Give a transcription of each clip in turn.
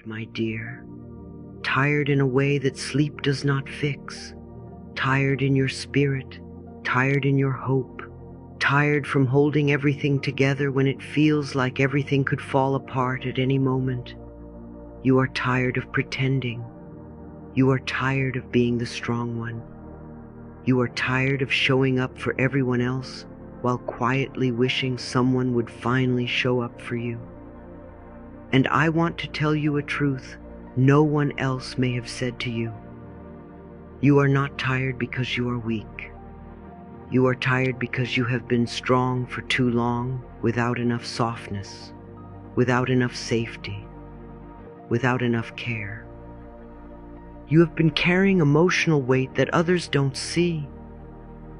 my dear. Tired in a way that sleep does not fix. Tired in your spirit, tired in your hope. Tired from holding everything together when it feels like everything could fall apart at any moment. You are tired of pretending. You are tired of being the strong one. You are tired of showing up for everyone else while quietly wishing someone would finally show up for you. And I want to tell you a truth no one else may have said to you. You are not tired because you are weak. You are tired because you have been strong for too long without enough softness, without enough safety, without enough care. You have been carrying emotional weight that others don't see.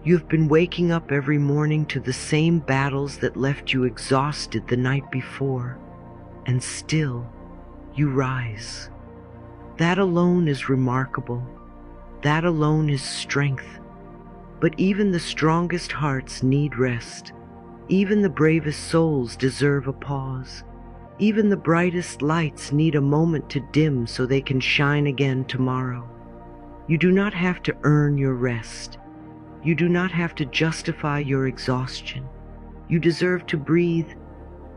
You have been waking up every morning to the same battles that left you exhausted the night before, and still you rise. That alone is remarkable. That alone is strength. But even the strongest hearts need rest. Even the bravest souls deserve a pause. Even the brightest lights need a moment to dim so they can shine again tomorrow. You do not have to earn your rest. You do not have to justify your exhaustion. You deserve to breathe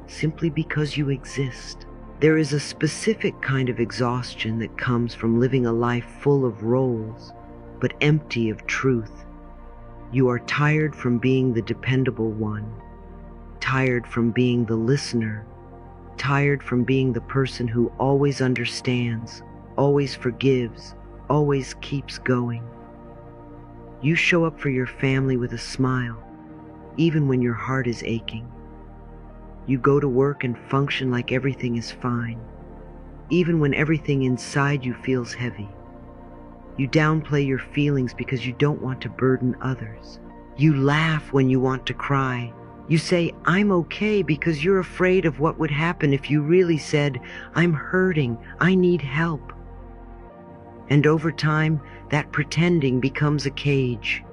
simply because you exist. There is a specific kind of exhaustion that comes from living a life full of roles, but empty of truth. You are tired from being the dependable one, tired from being the listener, tired from being the person who always understands, always forgives, always keeps going. You show up for your family with a smile, even when your heart is aching. You go to work and function like everything is fine, even when everything inside you feels heavy. You downplay your feelings because you don't want to burden others. You laugh when you want to cry. You say, "I'm okay," because you're afraid of what would happen if you really said, "I'm hurting, I need help." And over time, that pretending becomes a cage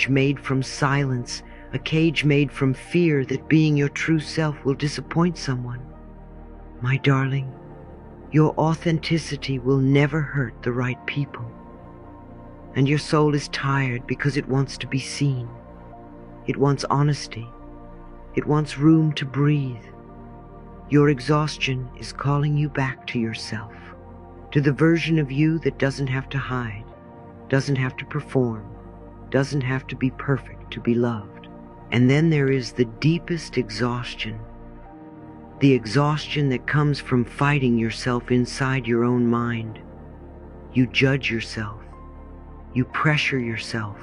made from silence, a cage made from fear that being your true self will disappoint someone. My darling, your authenticity will never hurt the right people. And your soul is tired because it wants to be seen. It wants honesty. It wants room to breathe. Your exhaustion is calling you back to yourself, to the version of you that doesn't have to hide, doesn't have to perform, doesn't have to be perfect to be loved. And then there is the deepest exhaustion, the exhaustion that comes from fighting yourself inside your own mind. You judge yourself. You pressure yourself.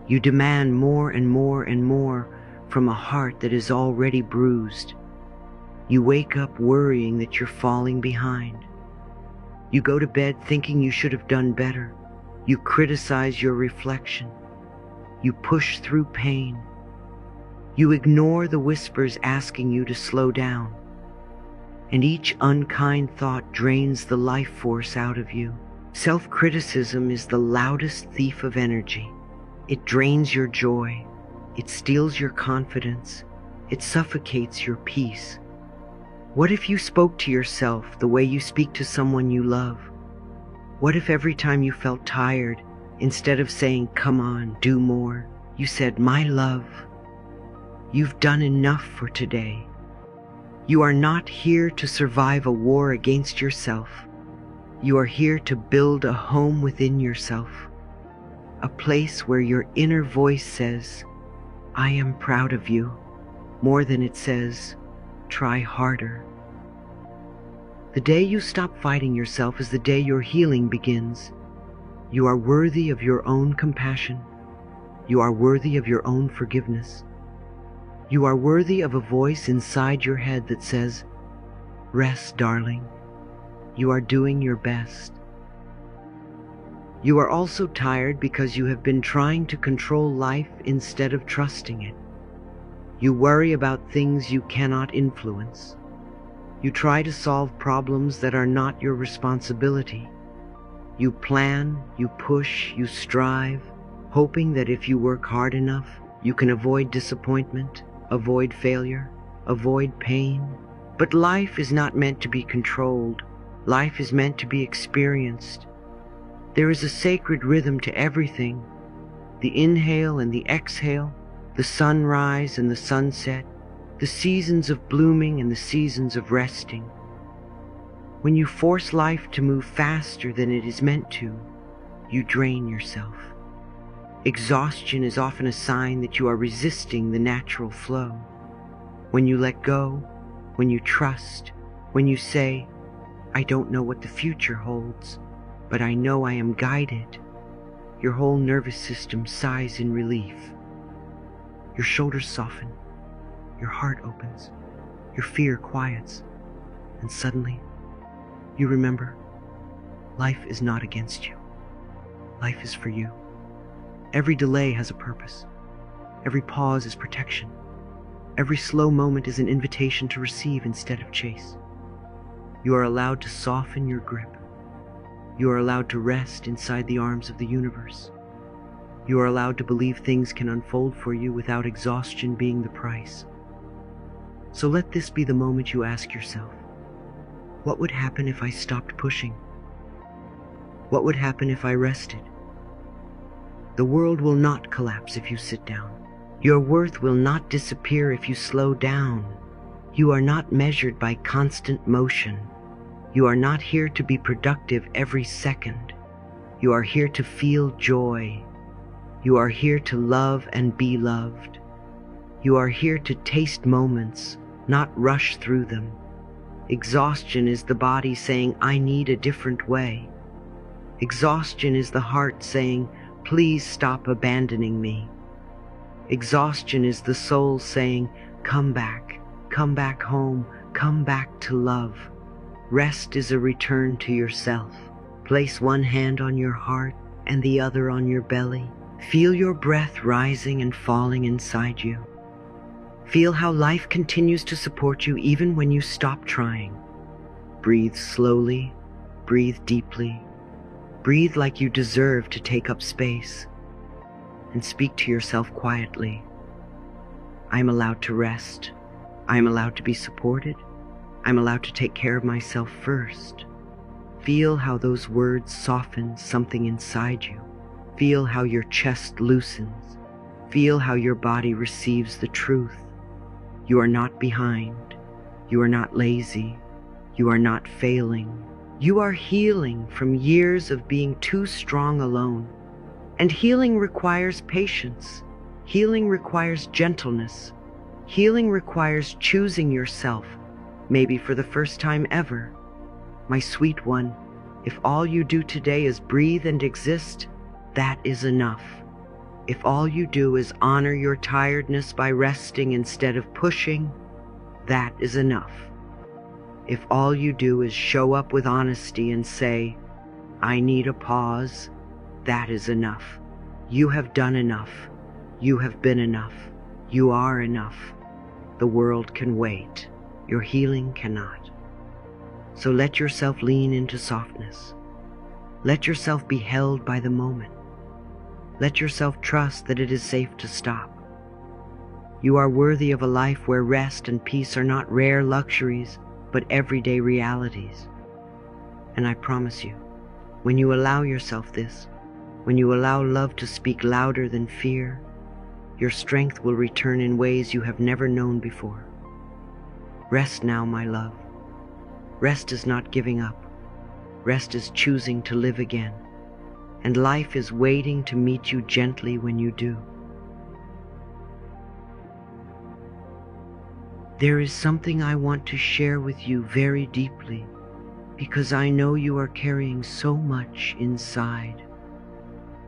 You demand more and more and more from a heart that is already bruised. You wake up worrying that you're falling behind. You go to bed thinking you should have done better. You criticize your reflection. You push through pain. You ignore the whispers asking you to slow down. And each unkind thought drains the life force out of you. Self-criticism is the loudest thief of energy. It drains your joy. It steals your confidence. It suffocates your peace. What if you spoke to yourself the way you speak to someone you love? What if every time you felt tired, instead of saying, "Come on, do more," you said, "My love, you've done enough for today." You are not here to survive a war against yourself. You are here to build a home within yourself, a place where your inner voice says, "I am proud of you," more than it says, "Try harder." The day you stop fighting yourself is the day your healing begins. You are worthy of your own compassion. You are worthy of your own forgiveness. You are worthy of a voice inside your head that says, "Rest, darling. You are doing your best." You are also tired because you have been trying to control life instead of trusting it. You worry about things you cannot influence. You try to solve problems that are not your responsibility. You plan, you push, you strive, hoping that if you work hard enough, you can avoid disappointment, avoid failure, avoid pain. But life is not meant to be controlled. Life is meant to be experienced. There is a sacred rhythm to everything. The inhale and the exhale, the sunrise and the sunset, the seasons of blooming and the seasons of resting. When you force life to move faster than it is meant to, you drain yourself. Exhaustion is often a sign that you are resisting the natural flow. When you let go, when you trust, when you say, "I don't know what the future holds, but I know I am guided," your whole nervous system sighs in relief. Your shoulders soften, your heart opens, your fear quiets, and suddenly you remember, life is not against you. Life is for you. Every delay has a purpose. Every pause is protection. Every slow moment is an invitation to receive instead of chase. You are allowed to soften your grip. You are allowed to rest inside the arms of the universe. You are allowed to believe things can unfold for you without exhaustion being the price. So let this be the moment you ask yourself, what would happen if I stopped pushing? What would happen if I rested? The world will not collapse if you sit down. Your worth will not disappear if you slow down. You are not measured by constant motion. You are not here to be productive every second. You are here to feel joy. You are here to love and be loved. You are here to taste moments, not rush through them. Exhaustion is the body saying, "I need a different way." Exhaustion is the heart saying, "Please stop abandoning me." Exhaustion is the soul saying, come back home, come back to love." Rest is a return to yourself. Place one hand on your heart and the other on your belly. Feel your breath rising and falling inside you. Feel how life continues to support you even when you stop trying. Breathe slowly, breathe deeply. Breathe like you deserve to take up space. And speak to yourself quietly. I am allowed to rest. I am allowed to be supported. I'm allowed to take care of myself first. Feel how those words soften something inside you. Feel how your chest loosens. Feel how your body receives the truth. You are not behind. You are not lazy. You are not failing. You are healing from years of being too strong alone. And healing requires patience. Healing requires gentleness. Healing requires choosing yourself, maybe for the first time ever. My sweet one, if all you do today is breathe and exist, that is enough. If all you do is honor your tiredness by resting instead of pushing, that is enough. If all you do is show up with honesty and say, "I need a pause," that is enough. You have done enough. You have been enough. You are enough. The world can wait. Your healing cannot. So let yourself lean into softness. Let yourself be held by the moment. Let yourself trust that it is safe to stop. You are worthy of a life where rest and peace are not rare luxuries, but everyday realities. And I promise you, when you allow yourself this, when you allow love to speak louder than fear, your strength will return in ways you have never known before. Rest now, my love. Rest is not giving up. Rest is choosing to live again. And life is waiting to meet you gently when you do. There is something I want to share with you very deeply, because I know you are carrying so much inside.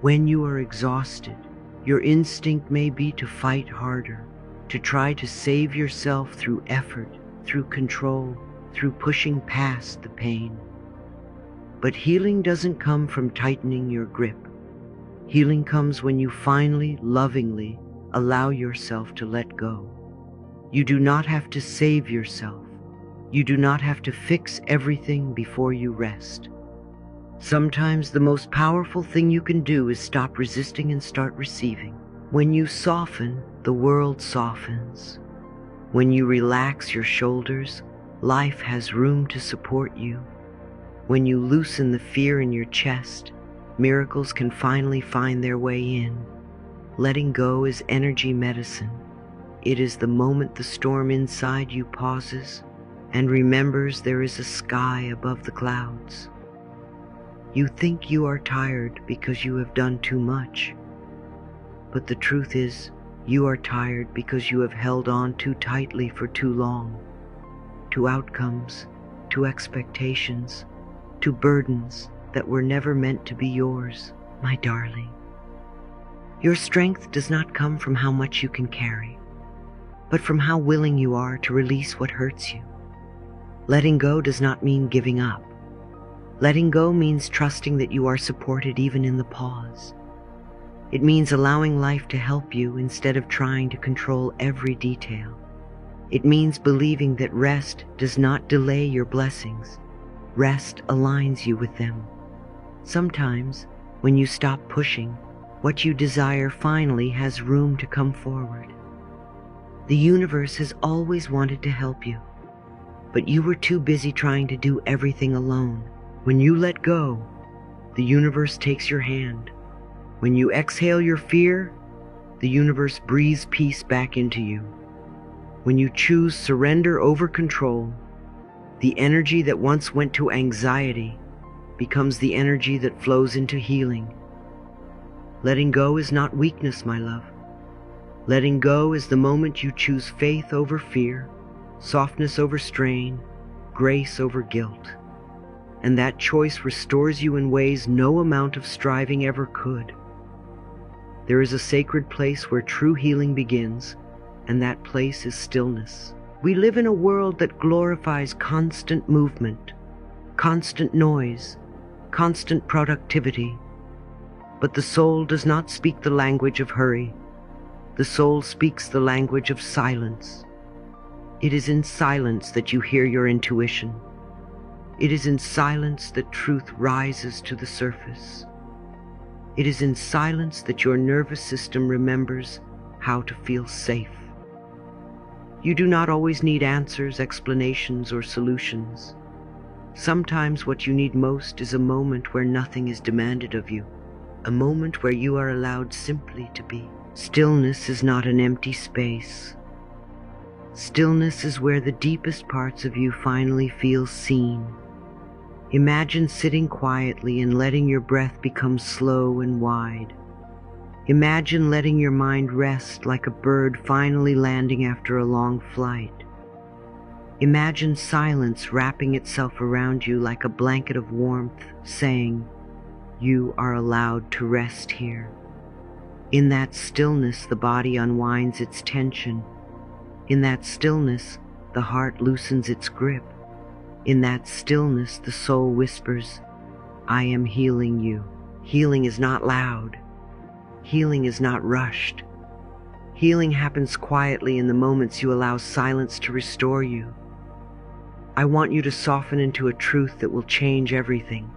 When you are exhausted, your instinct may be to fight harder, to try to save yourself through effort, through control, through pushing past the pain. But healing doesn't come from tightening your grip. Healing comes when you finally, lovingly allow yourself to let go. You do not have to save yourself. You do not have to fix everything before you rest. Sometimes the most powerful thing you can do is stop resisting and start receiving. When you soften, the world softens. When you relax your shoulders, life has room to support you. When you loosen the fear in your chest, miracles can finally find their way in. Letting go is energy medicine. It is the moment the storm inside you pauses and remembers there is a sky above the clouds. You think you are tired because you have done too much, but the truth is, you are tired because you have held on too tightly for too long, to outcomes, to expectations, to burdens that were never meant to be yours, my darling. Your strength does not come from how much you can carry, but from how willing you are to release what hurts you. Letting go does not mean giving up. Letting go means trusting that you are supported even in the pause. It means allowing life to help you instead of trying to control every detail. It means believing that rest does not delay your blessings. Rest aligns you with them. Sometimes, when you stop pushing, what you desire finally has room to come forward. The universe has always wanted to help you, but you were too busy trying to do everything alone. When you let go, the universe takes your hand. When you exhale your fear, the universe breathes peace back into you. When you choose surrender over control, the energy that once went to anxiety becomes the energy that flows into healing. Letting go is not weakness, my love. Letting go is the moment you choose faith over fear, softness over strain, grace over guilt. And that choice restores you in ways no amount of striving ever could. There is a sacred place where true healing begins, and that place is stillness. We live in a world that glorifies constant movement, constant noise, constant productivity. But the soul does not speak the language of hurry. The soul speaks the language of silence. It is in silence that you hear your intuition. It is in silence that truth rises to the surface. It is in silence that your nervous system remembers how to feel safe. You do not always need answers, explanations, or solutions. Sometimes what you need most is a moment where nothing is demanded of you, a moment where you are allowed simply to be. Stillness is not an empty space. Stillness is where the deepest parts of you finally feel seen. Imagine sitting quietly and letting your breath become slow and wide. Imagine letting your mind rest like a bird finally landing after a long flight. Imagine silence wrapping itself around you like a blanket of warmth, saying, "You are allowed to rest here." In that stillness, the body unwinds its tension. In that stillness, the heart loosens its grip. In that stillness, the soul whispers, "I am healing you." Healing is not loud. Healing is not rushed. Healing happens quietly in the moments you allow silence to restore you. I want you to soften into a truth that will change everything.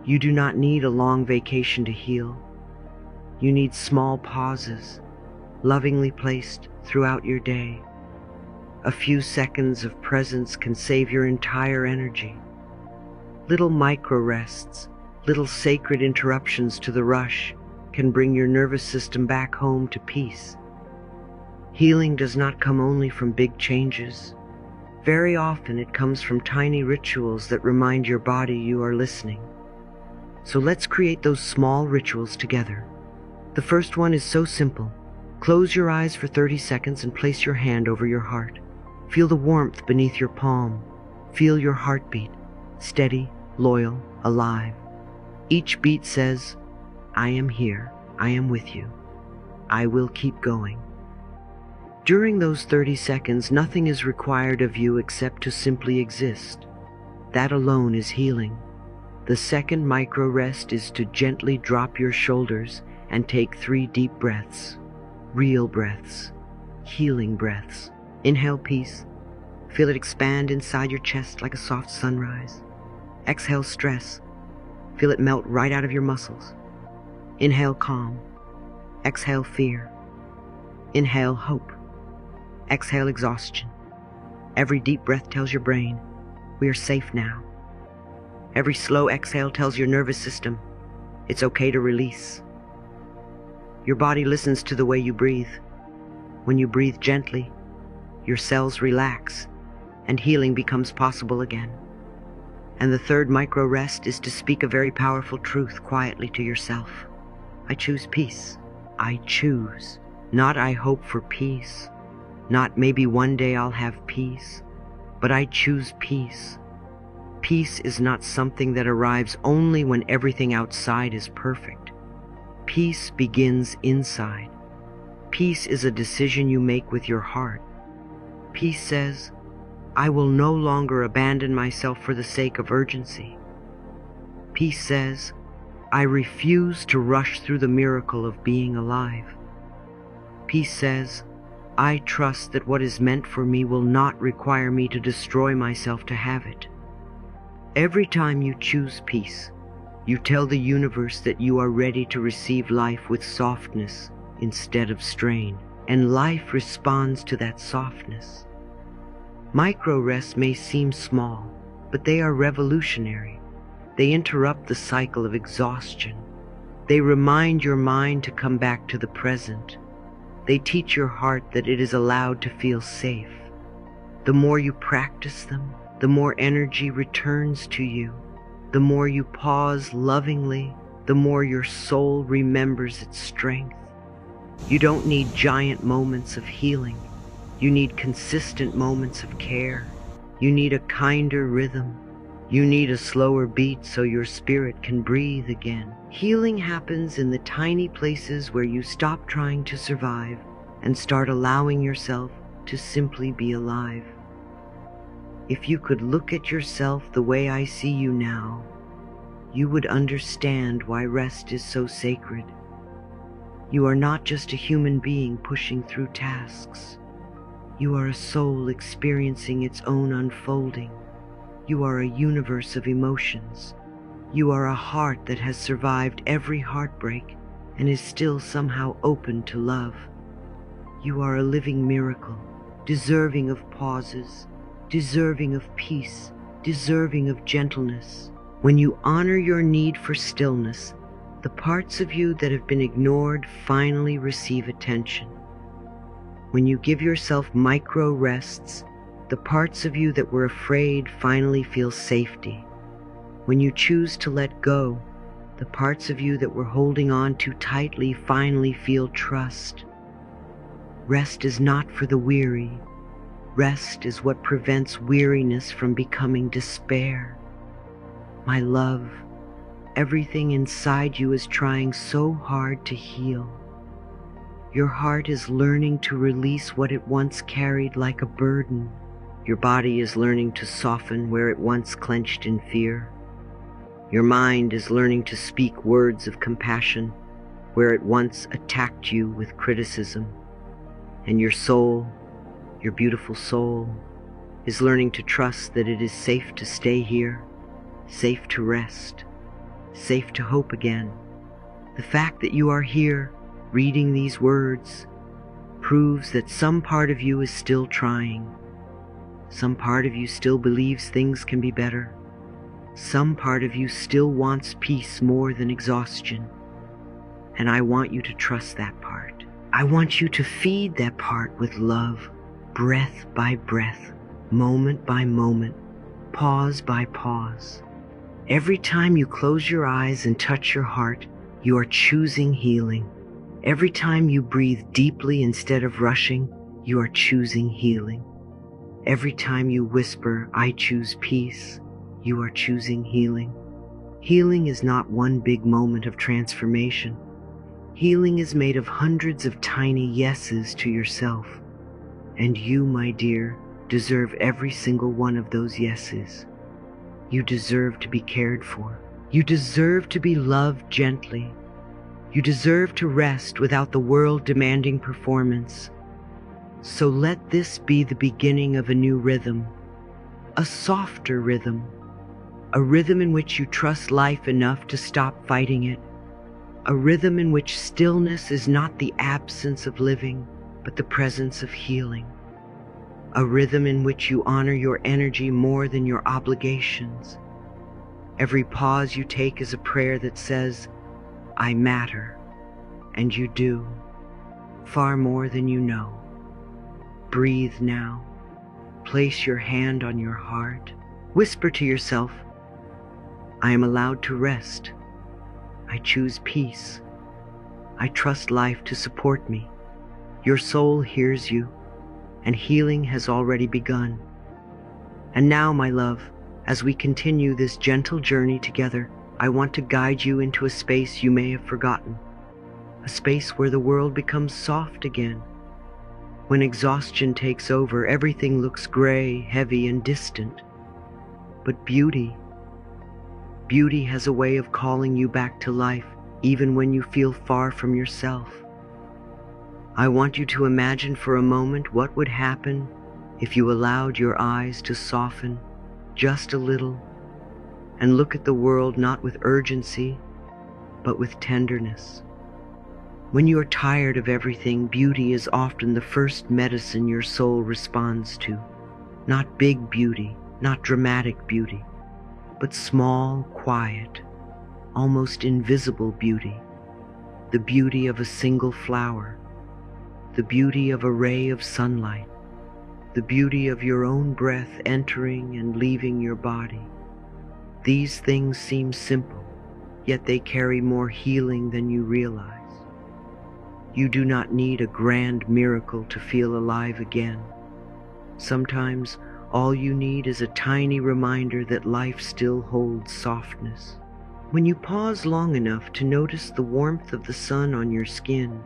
You do not need a long vacation to heal. You need small pauses, lovingly placed throughout your day. A few seconds of presence can save your entire energy. Little micro-rests, little sacred interruptions to the rush can bring your nervous system back home to peace. Healing does not come only from big changes. Very often it comes from tiny rituals that remind your body you are listening. So let's create those small rituals together. The first one is so simple. Close your eyes for 30 seconds and place your hand over your heart. Feel the warmth beneath your palm. Feel your heartbeat, steady, loyal, alive. Each beat says, "I am here, I am with you. I will keep going." During those 30 seconds, nothing is required of you except to simply exist. That alone is healing. The second micro rest is to gently drop your shoulders and take 3 deep breaths. Real breaths, healing breaths. Inhale peace. Feel it expand inside your chest like a soft sunrise. Exhale stress. Feel it melt right out of your muscles. Inhale calm. Exhale fear. Inhale hope. Exhale exhaustion. Every deep breath tells your brain, "We are safe now." Every slow exhale tells your nervous system it's okay to release. Your body listens to the way you breathe. When you breathe gently, your cells relax and healing becomes possible again. And the third micro rest is to speak a very powerful truth quietly to yourself. I choose peace. I choose. Not I hope for peace. Not maybe one day I'll have peace. But I choose peace. Peace is not something that arrives only when everything outside is perfect. Peace begins inside. Peace is a decision you make with your heart. Peace says, I will no longer abandon myself for the sake of urgency. Peace says, I refuse to rush through the miracle of being alive. Peace says, I trust that what is meant for me will not require me to destroy myself to have it. Every time you choose peace, you tell the universe that you are ready to receive life with softness instead of strain, and life responds to that softness. Micro rests may seem small, but they are revolutionary. They interrupt the cycle of exhaustion. They remind your mind to come back to the present. They teach your heart that it is allowed to feel safe. The more you practice them, the more energy returns to you. The more you pause lovingly, the more your soul remembers its strength. You don't need giant moments of healing. You need consistent moments of care. You need a kinder rhythm. You need a slower beat so your spirit can breathe again. Healing happens in the tiny places where you stop trying to survive and start allowing yourself to simply be alive. If you could look at yourself the way I see you now, you would understand why rest is so sacred. You are not just a human being pushing through tasks. You are a soul experiencing its own unfolding. You are a universe of emotions. You are a heart that has survived every heartbreak and is still somehow open to love. You are a living miracle, deserving of pauses, deserving of peace, deserving of gentleness. When you honor your need for stillness, the parts of you that have been ignored finally receive attention. When you give yourself micro rests, the parts of you that were afraid finally feel safety. When you choose to let go, the parts of you that were holding on too tightly finally feel trust. Rest is not for the weary. Rest is what prevents weariness from becoming despair. My love, everything inside you is trying so hard to heal. Your heart is learning to release what it once carried like a burden. Your body is learning to soften where it once clenched in fear. Your mind is learning to speak words of compassion where it once attacked you with criticism. And your soul, your beautiful soul, is learning to trust that it is safe to stay here, safe to rest, safe to hope again. The fact that you are here, reading these words, proves that some part of you is still trying. Some part of you still believes things can be better. Some part of you still wants peace more than exhaustion. And I want you to trust that part. I want you to feed that part with love, breath by breath, moment by moment, pause by pause. Every time you close your eyes and touch your heart, you are choosing healing. Every time you breathe deeply instead of rushing, you are choosing healing. Every time you whisper, I choose peace, you are choosing healing. Healing is not one big moment of transformation. Healing is made of hundreds of tiny yeses to yourself. And you, my dear, deserve every single one of those yeses. You deserve to be cared for. You deserve to be loved gently. You deserve to rest without the world demanding performance. So let this be the beginning of a new rhythm, a softer rhythm, a rhythm in which you trust life enough to stop fighting it, a rhythm in which stillness is not the absence of living, but the presence of healing, a rhythm in which you honor your energy more than your obligations. Every pause you take is a prayer that says, I matter, and you do, far more than you know. Breathe now. Place your hand on your heart. Whisper to yourself, I am allowed to rest. I choose peace. I trust life to support me. Your soul hears you, and healing has already begun. And now, my love, as we continue this gentle journey together, I want to guide you into a space you may have forgotten, a space where the world becomes soft again. When exhaustion takes over, everything looks gray, heavy, and distant. But beauty has a way of calling you back to life, even when you feel far from yourself. I want you to imagine for a moment what would happen if you allowed your eyes to soften just a little and look at the world not with urgency, but with tenderness. When you are tired of everything, beauty is often the first medicine your soul responds to. Not big beauty, not dramatic beauty, but small, quiet, almost invisible beauty. The beauty of a single flower, the beauty of a ray of sunlight, the beauty of your own breath entering and leaving your body. These things seem simple, yet they carry more healing than you realize. You do not need a grand miracle to feel alive again. Sometimes all you need is a tiny reminder that life still holds softness. When you pause long enough to notice the warmth of the sun on your skin,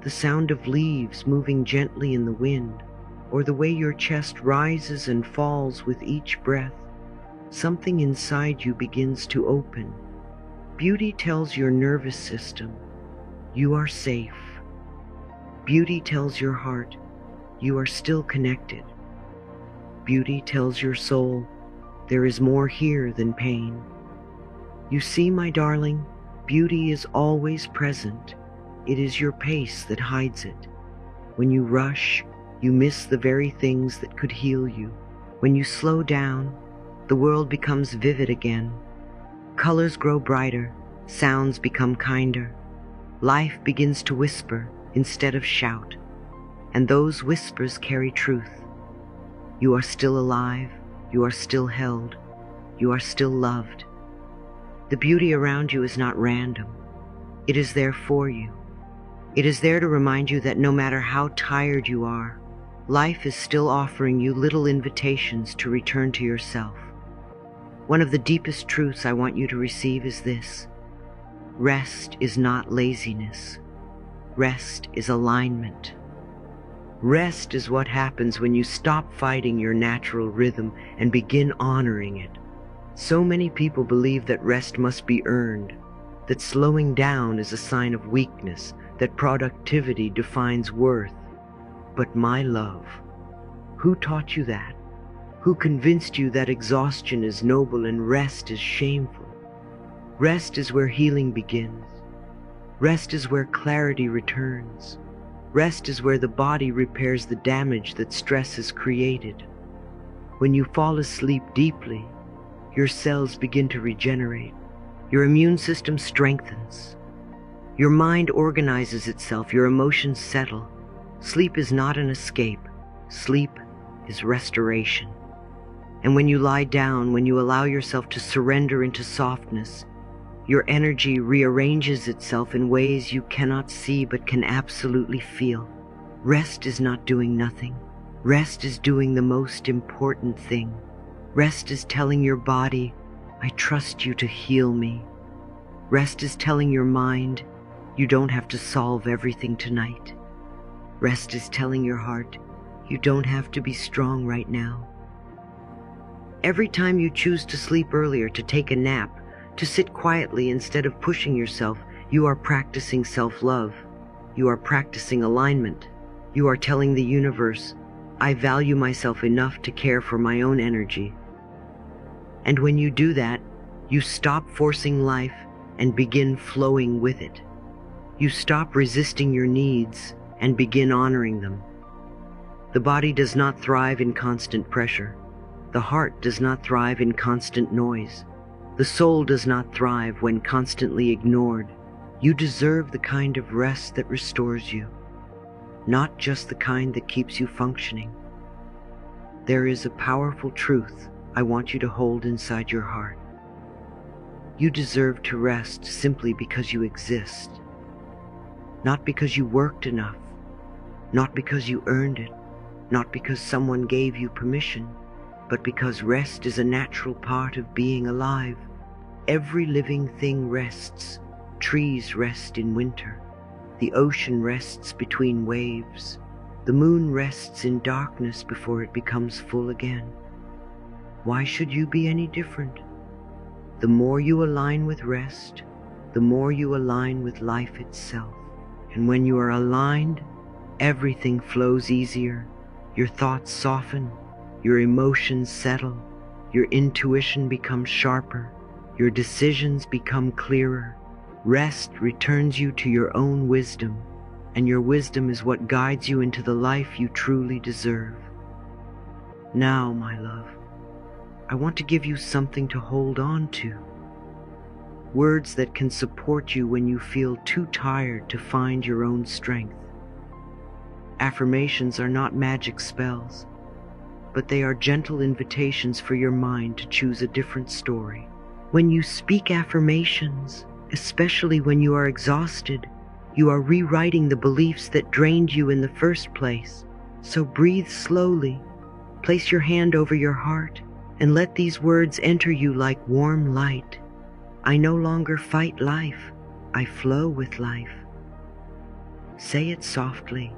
the sound of leaves moving gently in the wind, or the way your chest rises and falls with each breath, something inside you begins to open. Beauty tells your nervous system, you are safe. Beauty tells your heart, you are still connected. Beauty tells your soul, there is more here than pain. You see, my darling, beauty is always present. It is your pace that hides it. When you rush, you miss the very things that could heal you. When you slow down, the world becomes vivid again. Colors grow brighter, sounds become kinder. Life begins to whisper instead of shout, and those whispers carry truth. You are still alive, you are still held, you are still loved. The beauty around you is not random. It is there for you. It is there to remind you that no matter how tired you are, life is still offering you little invitations to return to yourself. One of the deepest truths I want you to receive is this: rest is not laziness. Rest is alignment. Rest is what happens when you stop fighting your natural rhythm and begin honoring it. So many people believe that rest must be earned, that slowing down is a sign of weakness, that productivity defines worth. But my love, who taught you that? Who convinced you that exhaustion is noble and rest is shameful? Rest is where healing begins. Rest is where clarity returns. Rest is where the body repairs the damage that stress has created. When you fall asleep deeply, your cells begin to regenerate. Your immune system strengthens. Your mind organizes itself. Your emotions settle. Sleep is not an escape. Sleep is restoration. And when you lie down, when you allow yourself to surrender into softness, your energy rearranges itself in ways you cannot see but can absolutely feel. Rest is not doing nothing. Rest is doing the most important thing. Rest is telling your body, I trust you to heal me. Rest is telling your mind, you don't have to solve everything tonight. Rest is telling your heart, you don't have to be strong right now. Every time you choose to sleep earlier, to take a nap, to sit quietly instead of pushing yourself, you are practicing self-love. You are practicing alignment. You are telling the universe, I value myself enough to care for my own energy. And when you do that, you stop forcing life and begin flowing with it. You stop resisting your needs and begin honoring them. The body does not thrive in constant pressure. The heart does not thrive in constant noise. The soul does not thrive when constantly ignored. You deserve the kind of rest that restores you, not just the kind that keeps you functioning. There is a powerful truth I want you to hold inside your heart. You deserve to rest simply because you exist, not because you worked enough, not because you earned it, not because someone gave you permission, but because rest is a natural part of being alive. Every living thing rests. Trees rest in winter. The ocean rests between waves. The moon rests in darkness before it becomes full again. Why should you be any different? The more you align with rest, the more you align with life itself. And when you are aligned, everything flows easier. Your thoughts soften, your emotions settle, your intuition becomes sharper, your decisions become clearer. Rest returns you to your own wisdom, and your wisdom is what guides you into the life you truly deserve. Now, my love, I want to give you something to hold on to. Words that can support you when you feel too tired to find your own strength. Affirmations are not magic spells, but they are gentle invitations for your mind to choose a different story. When you speak affirmations, especially when you are exhausted, you are rewriting the beliefs that drained you in the first place. So breathe slowly, place your hand over your heart, and let these words enter you like warm light. I no longer fight life, I flow with life. Say it softly.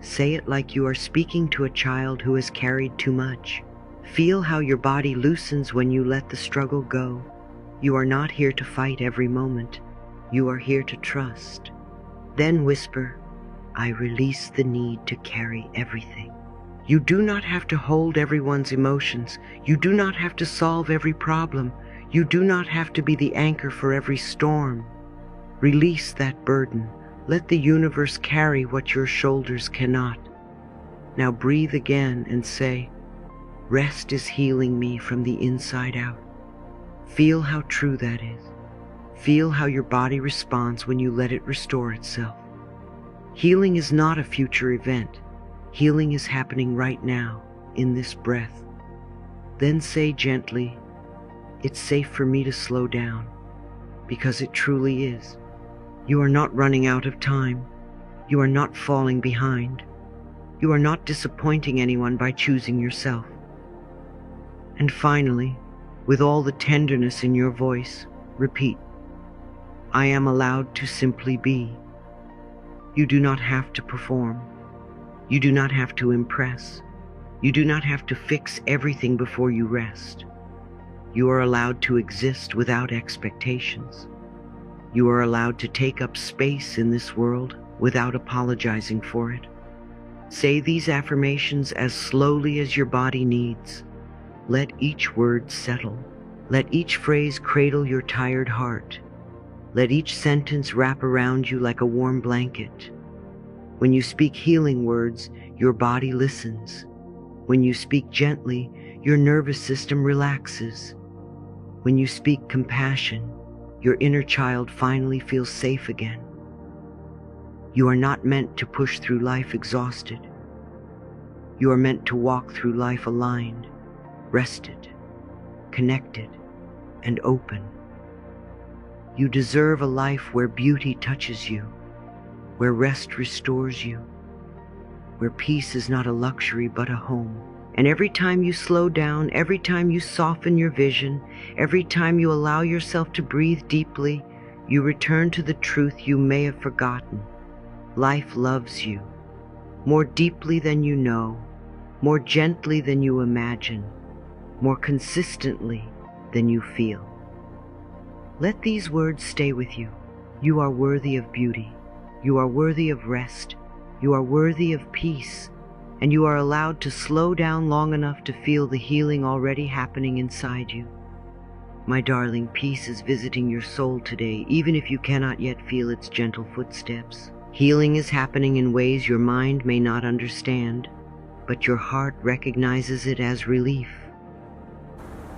Say it like you are speaking to a child who has carried too much. Feel how your body loosens when you let the struggle go. You are not here to fight every moment. You are here to trust. Then whisper, I release the need to carry everything. You do not have to hold everyone's emotions. You do not have to solve every problem. You do not have to be the anchor for every storm. Release that burden. Let the universe carry what your shoulders cannot. Now breathe again and say, rest is healing me from the inside out. Feel how true that is. Feel how your body responds when you let it restore itself. Healing is not a future event. Healing is happening right now, in this breath. Then say gently, it's safe for me to slow down, because it truly is. You are not running out of time. You are not falling behind. You are not disappointing anyone by choosing yourself. And finally, with all the tenderness in your voice, repeat, I am allowed to simply be. You do not have to perform. You do not have to impress. You do not have to fix everything before you rest. You are allowed to exist without expectations. You are allowed to take up space in this world without apologizing for it. Say these affirmations as slowly as your body needs. Let each word settle. Let each phrase cradle your tired heart. Let each sentence wrap around you like a warm blanket. When you speak healing words, your body listens. When you speak gently, your nervous system relaxes. When you speak compassion, your inner child finally feels safe again. You are not meant to push through life exhausted. You are meant to walk through life aligned, rested, connected, and open. You deserve a life where beauty touches you, where rest restores you, where peace is not a luxury but a home. And every time you slow down, every time you soften your vision, every time you allow yourself to breathe deeply, you return to the truth you may have forgotten. Life loves you, more deeply than you know, more gently than you imagine, more consistently than you feel. Let these words stay with you. You are worthy of beauty. You are worthy of rest. You are worthy of peace. And you are allowed to slow down long enough to feel the healing already happening inside you. My darling, peace is visiting your soul today, even if you cannot yet feel its gentle footsteps. Healing is happening in ways your mind may not understand, but your heart recognizes it as relief.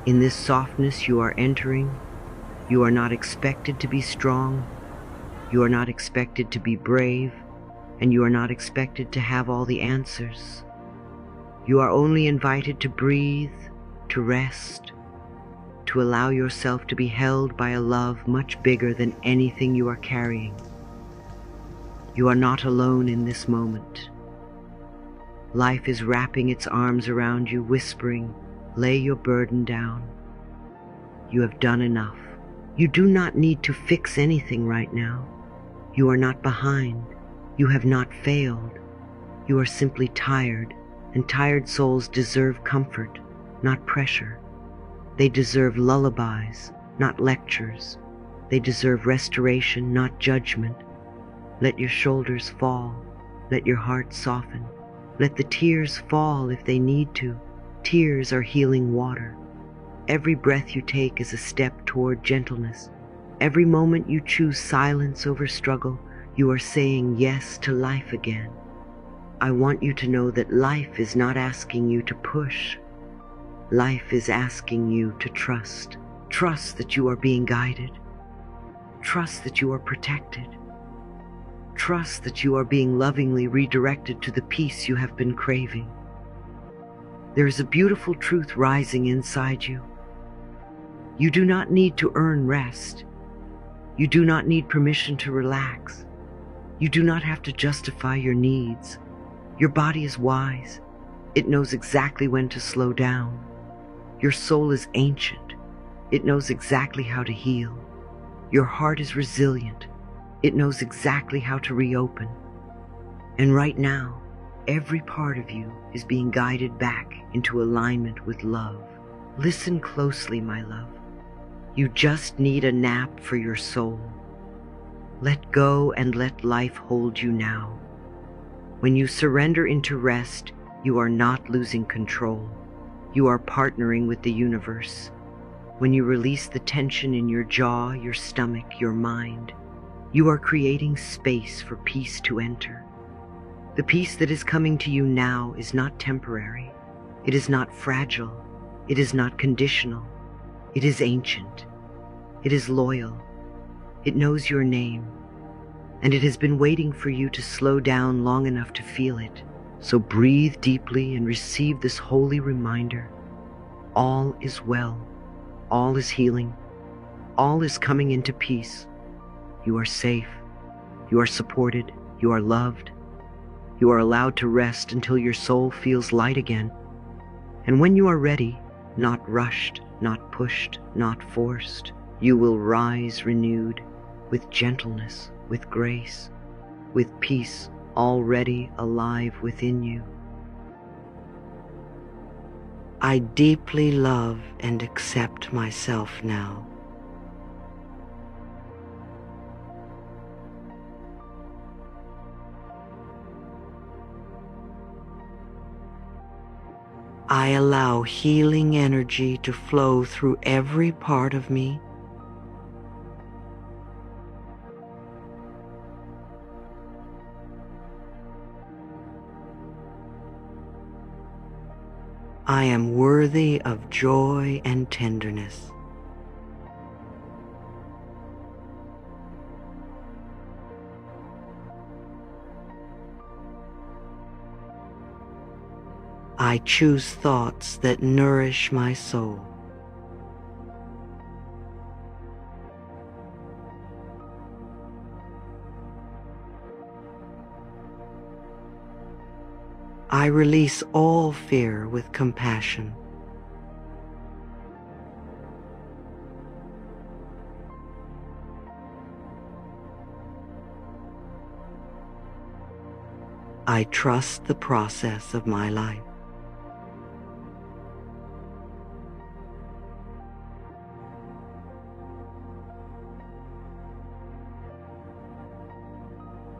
In this softness you are entering, You are not expected to be strong. You are not expected to be brave. And you are not expected to have all the answers. You are only invited to breathe, to rest, to allow yourself to be held by a love much bigger than anything you are carrying. You are not alone in this moment. Life is wrapping its arms around you, whispering, "Lay your burden down. You have done enough." You do not need to fix anything right now. You are not behind. You have not failed. You are simply tired, and tired souls deserve comfort, not pressure. They deserve lullabies, not lectures. They deserve restoration, not judgment. Let your shoulders fall. Let your heart soften. Let the tears fall if they need to. Tears are healing water. Every breath you take is a step toward gentleness. Every moment you choose silence over struggle, you are saying yes to life again. I want you to know that life is not asking you to push. Life is asking you to trust. Trust that you are being guided. Trust that you are protected. Trust that you are being lovingly redirected to the peace you have been craving. There is a beautiful truth rising inside you. You do not need to earn rest. You do not need permission to relax. You do not have to justify your needs. Your body is wise. It knows exactly when to slow down. Your soul is ancient. It knows exactly how to heal. Your heart is resilient. It knows exactly how to reopen. And right now, every part of you is being guided back into alignment with love. Listen closely, my love. You just need a nap for your soul. Let go and let life hold you now. When you surrender into rest, you are not losing control. You are partnering with the universe. When you release the tension in your jaw, your stomach, your mind, you are creating space for peace to enter. The peace that is coming to you now is not temporary. It is not fragile. It is not conditional. It is ancient. It is loyal. It knows your name. And it has been waiting for you to slow down long enough to feel it. So breathe deeply and receive this holy reminder. All is well. All is healing. All is coming into peace. You are safe. You are supported. You are loved. You are allowed to rest until your soul feels light again. And when you are ready, not rushed, not pushed, not forced, you will rise renewed with gentleness, with grace, with peace already alive within you. I deeply love and accept myself now. I allow healing energy to flow through every part of me. I am worthy of joy and tenderness. I choose thoughts that nourish my soul. I release all fear with compassion. I trust the process of my life.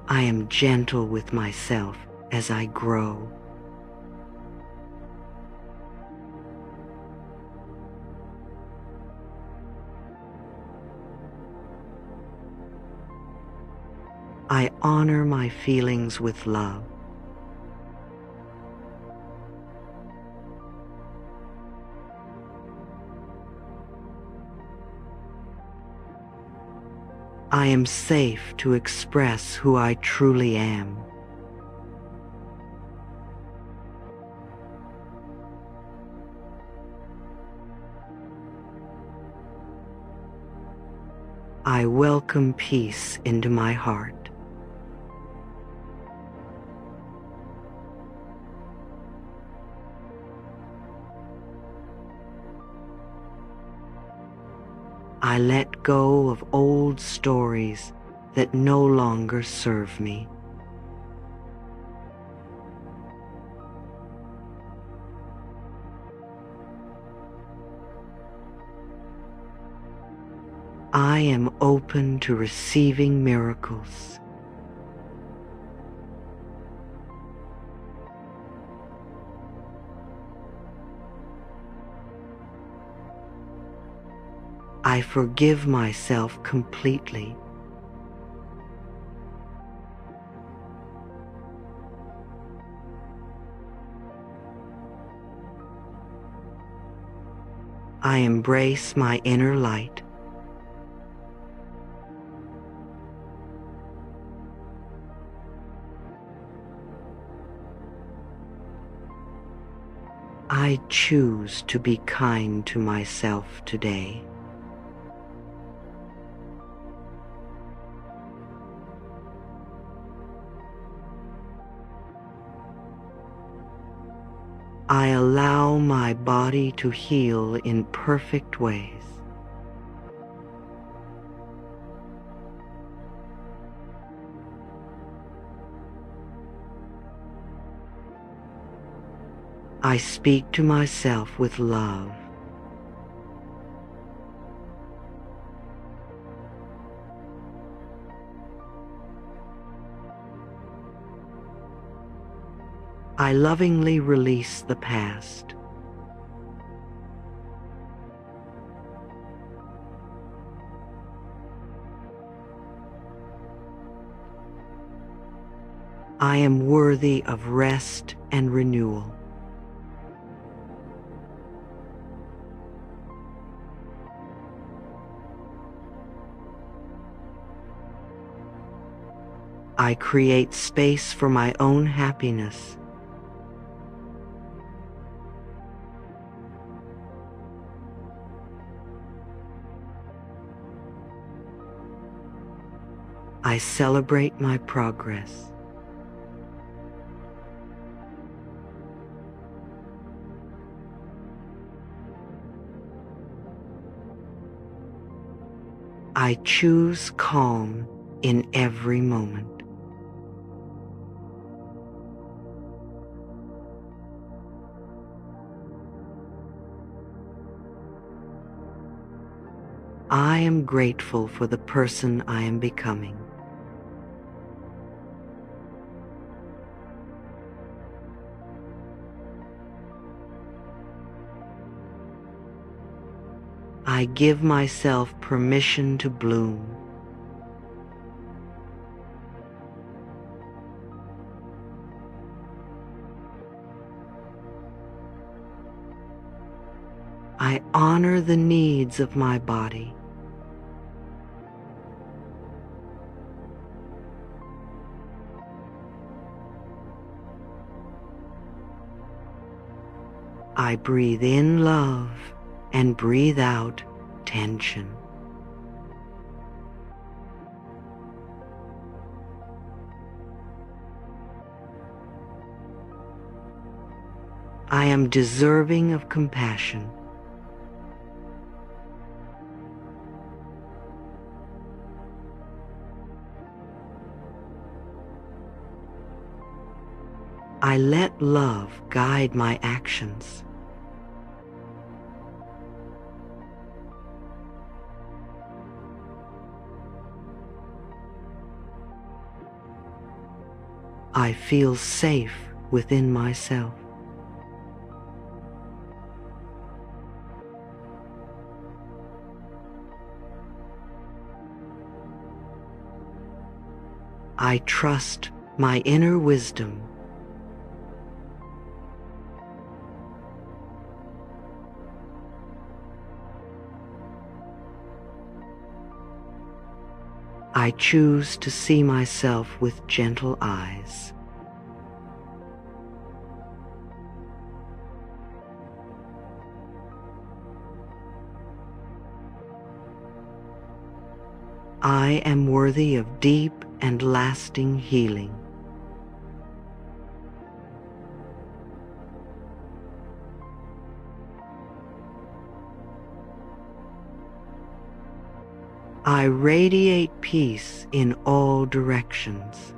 I am gentle with myself as I grow. I honor my feelings with love. I am safe to express who I truly am. I welcome peace into my heart. I let go of old stories that no longer serve me. I am open to receiving miracles. I forgive myself completely. I embrace my inner light. I choose to be kind to myself today. I allow my body to heal in perfect ways. I speak to myself with love. I lovingly release the past. I am worthy of rest and renewal. I create space for my own happiness. I celebrate my progress. I choose calm in every moment. I am grateful for the person I am becoming. I give myself permission to bloom. I honor the needs of my body. I breathe in love and breathe out tension. I am deserving of compassion. I let love guide my actions. I feel safe within myself. I trust my inner wisdom. I choose to see myself with gentle eyes. I am worthy of deep and lasting healing. I radiate peace in all directions.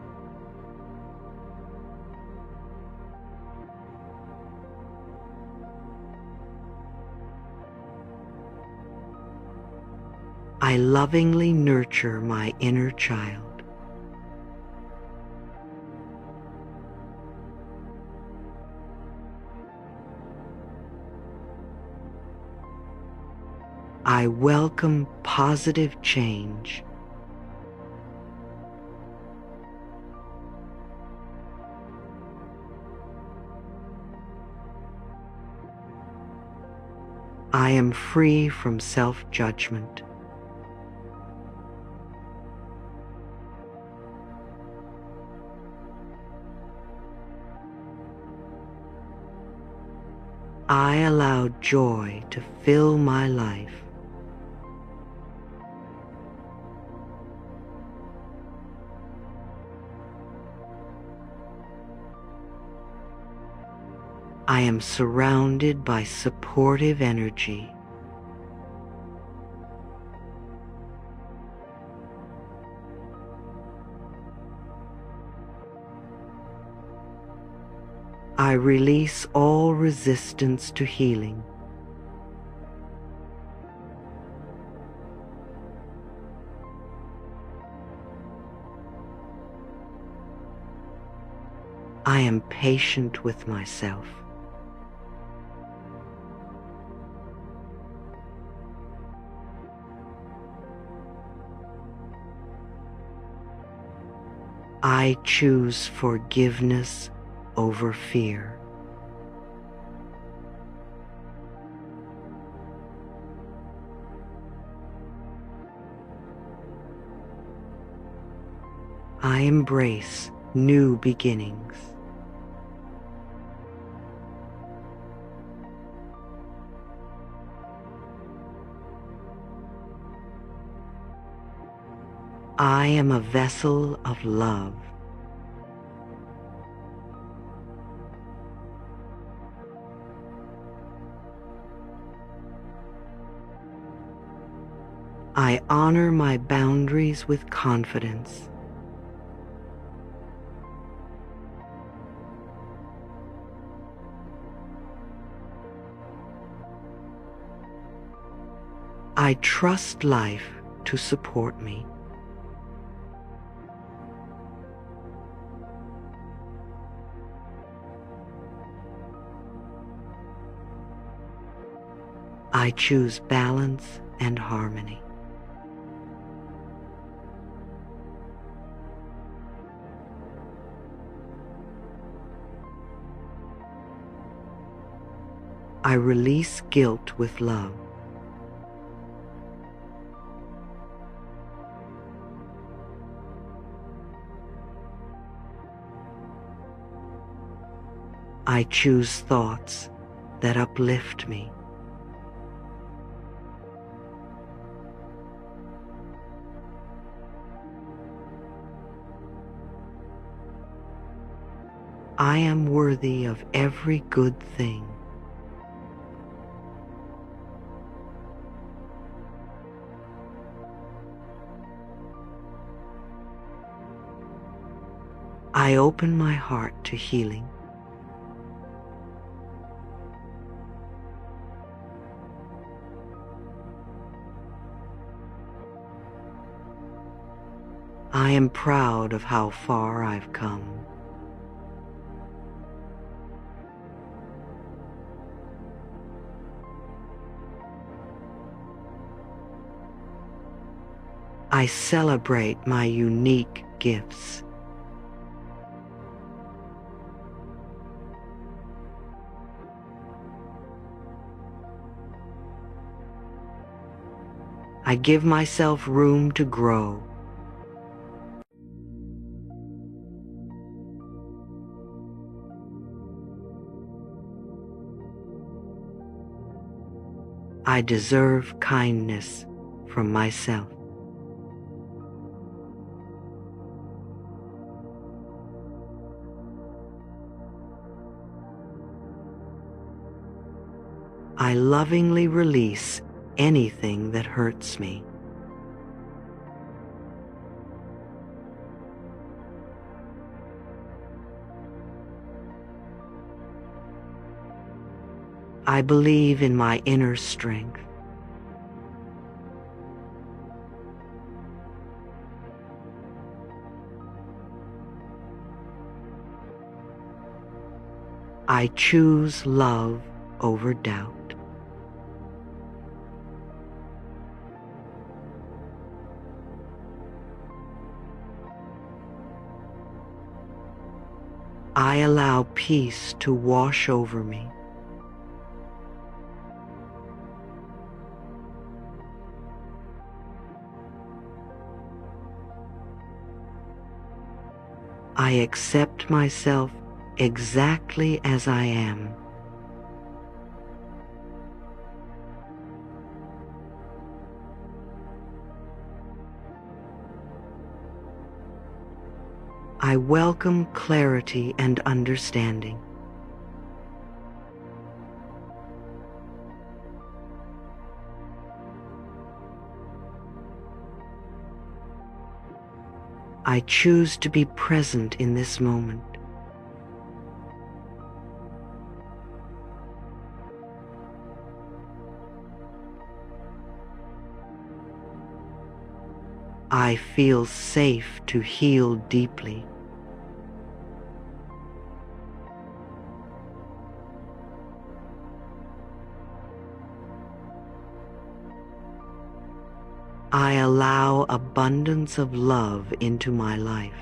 I lovingly nurture my inner child. I welcome positive change. I am free from self-judgment. I allow joy to fill my life. I am surrounded by supportive energy. I release all resistance to healing. I am patient with myself. I choose forgiveness over fear. I embrace new beginnings. I am a vessel of love. I honor my boundaries with confidence. I trust life to support me. I choose balance and harmony. I release guilt with love. I choose thoughts that uplift me. I am worthy of every good thing. I open my heart to healing. I am proud of how far I've come. I celebrate my unique gifts. I give myself room to grow. I deserve kindness from myself. I lovingly release anything that hurts me. I believe in my inner strength. I choose love over doubt. I allow peace to wash over me. I accept myself exactly as I am. I welcome clarity and understanding. I choose to be present in this moment. I feel safe to heal deeply. I allow abundance of love into my life.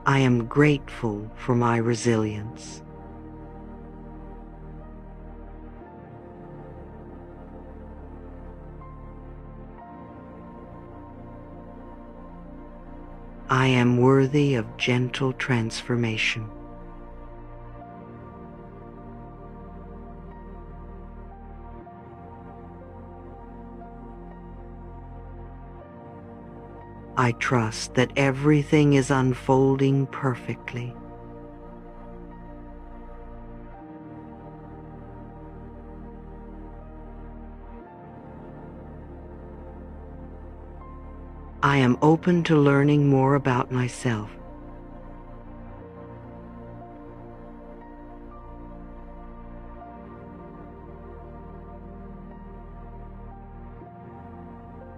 I am grateful for my resilience. I am worthy of gentle transformation. I trust that everything is unfolding perfectly. I am open to learning more about myself.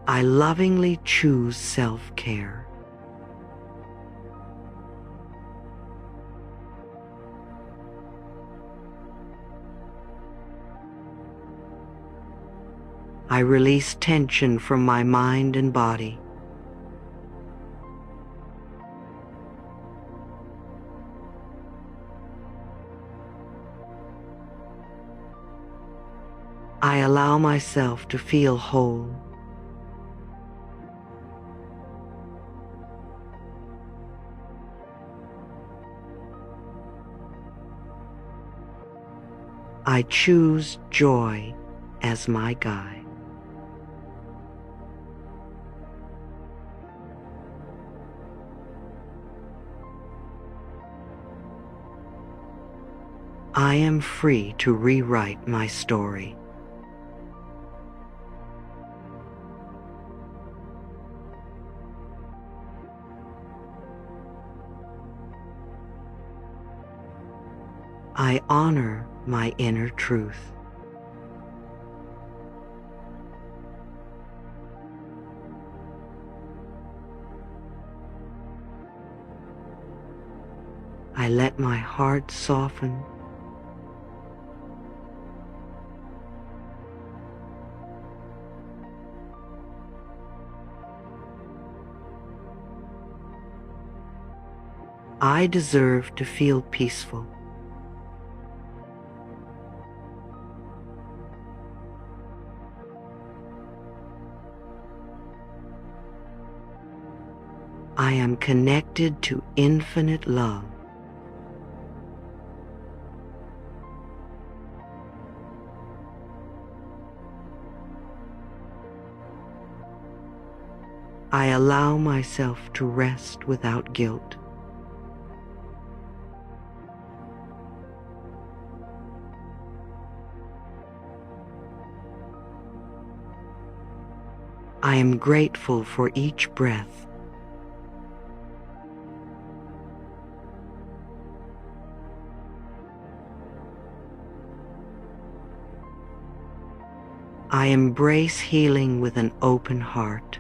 I lovingly choose self-care. I release tension from my mind and body. I allow myself to feel whole. I choose joy as my guide. I am free to rewrite my story. I honor my inner truth. I let my heart soften. I deserve to feel peaceful. I am connected to infinite love. I allow myself to rest without guilt. I am grateful for each breath. I embrace healing with an open heart.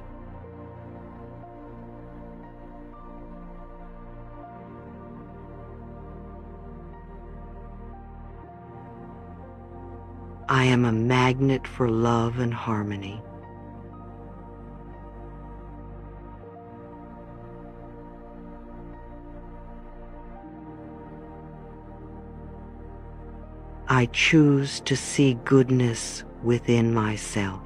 I am a magnet for love and harmony. I choose to see goodness within myself.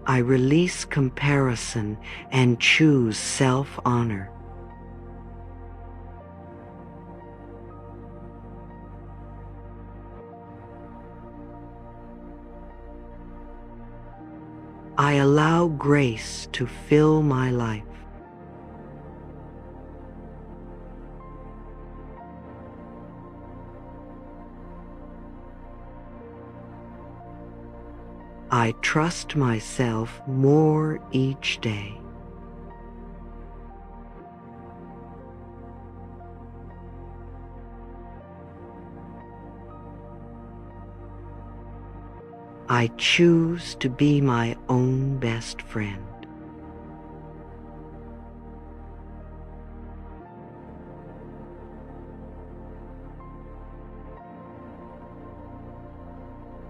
I release comparison and choose self-honor. I allow grace to fill my life. I trust myself more each day. I choose to be my own best friend.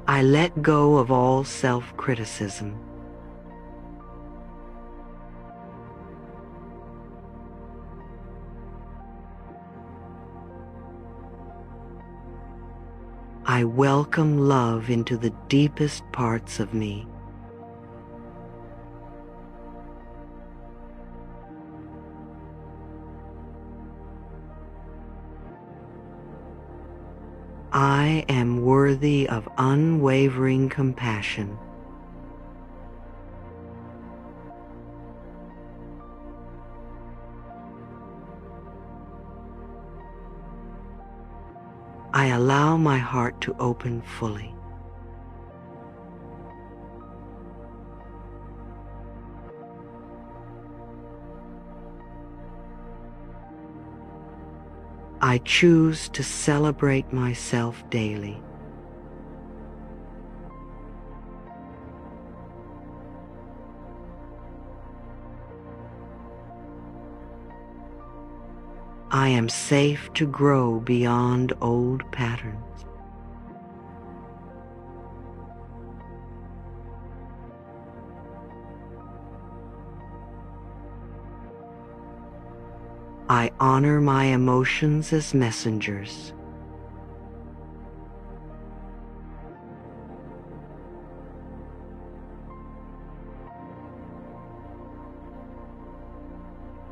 I let go of all self-criticism. I welcome love into the deepest parts of me. I am worthy of unwavering compassion. I allow my heart to open fully. I choose to celebrate myself daily. I am safe to grow beyond old patterns. I honor my emotions as messengers.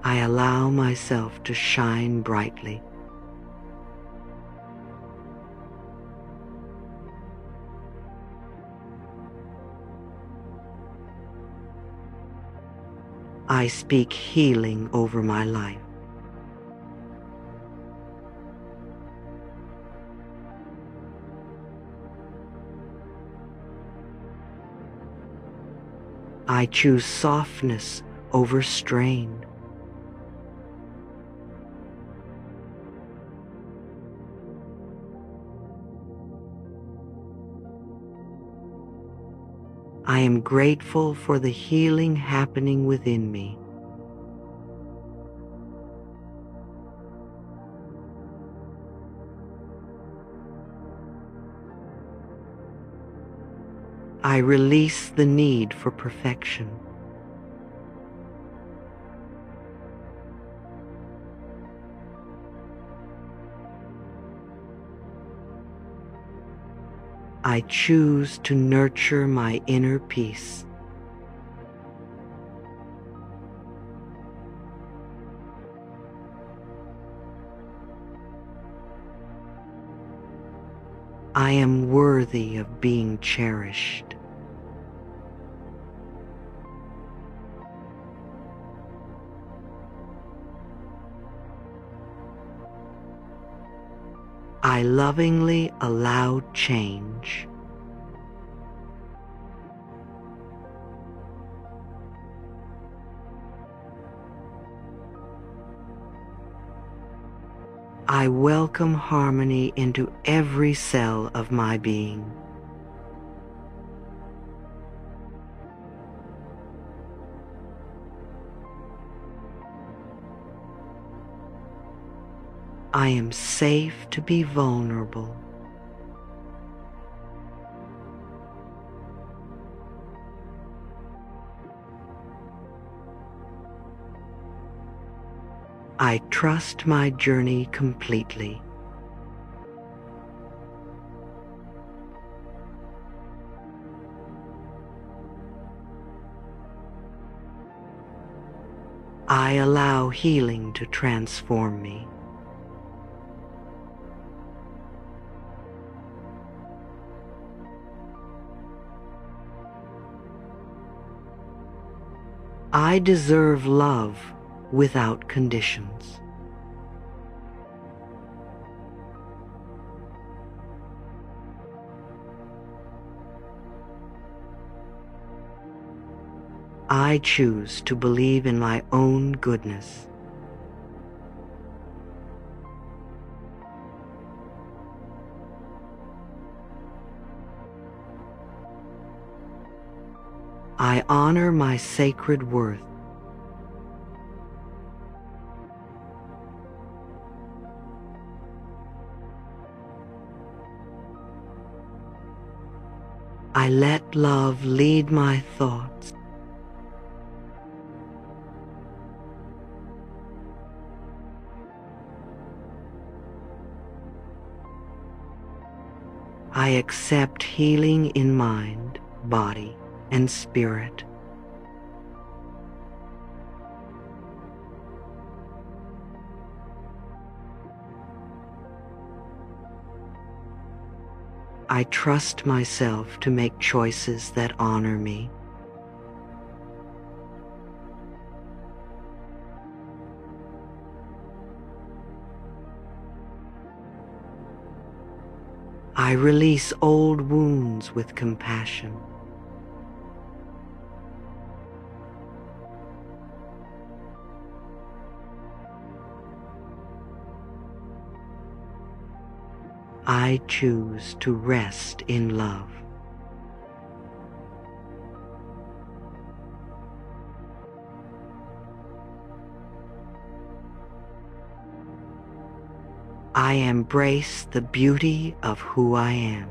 I allow myself to shine brightly. I speak healing over my life. I choose softness over strain. I am grateful for the healing happening within me. I release the need for perfection. I choose to nurture my inner peace. I am worthy of being cherished. I lovingly allow change. I welcome harmony into every cell of my being. I am safe to be vulnerable. I trust my journey completely. I allow healing to transform me. I deserve love without conditions. I choose to believe in my own goodness. I honor my sacred worth. I let love lead my thoughts. I accept healing in mind, body, and spirit. I trust myself to make choices that honor me. I release old wounds with compassion. I choose to rest in love. I embrace the beauty of who I am.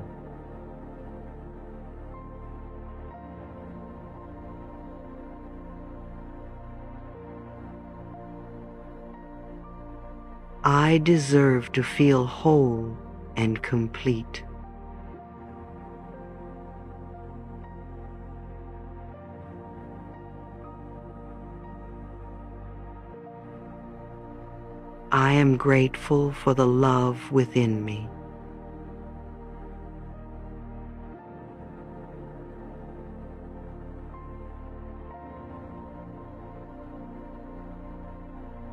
I deserve to feel whole and complete. I am grateful for the love within me.